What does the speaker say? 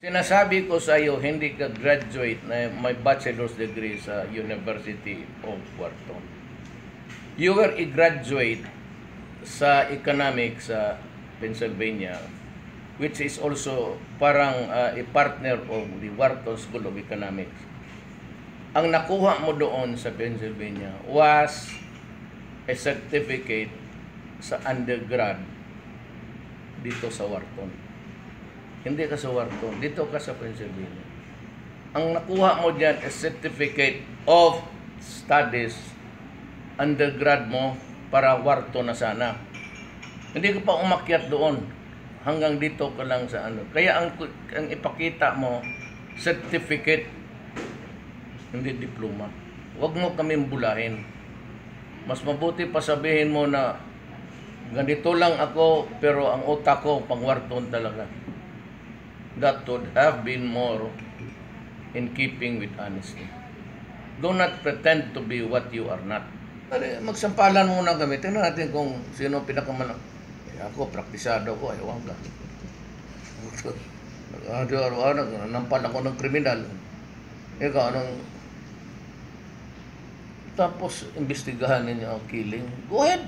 Sinasabi ko sa iyo, hindi ka graduate na may bachelor's degree sa University of Wharton. You were a graduate sa economics sa Pennsylvania, which is also parang a partner of the Wharton School of Economics. Ang nakuha mo doon sa Pennsylvania was a certificate sa undergrad dito sa Wharton. Hindi ka sa Wharton, dito ka sa Pennsylvania. Ang nakuha mo dyan is certificate of studies, undergrad mo para Wharton na sana. Hindi ka pa umakyat doon. Hanggang dito ka lang sa ano. Kaya ang ipakita mo, certificate, hindi diploma. Huwag mo kaming bulahin. Mas mabuti pa sabihin mo na ganito lang ako, pero ang utak ko pang Wharton talaga. That would have been more in keeping with honesty. Do not pretend to be what you are not. Magsampalan muna kami. Tingnan natin kung sino pinakamalaki. Ako, praktisado ko. Ayaw ka. Nampal ako ng kriminal. Ikaw, anong... Tapos, imbestigahan ninyo ang killing. Go ahead.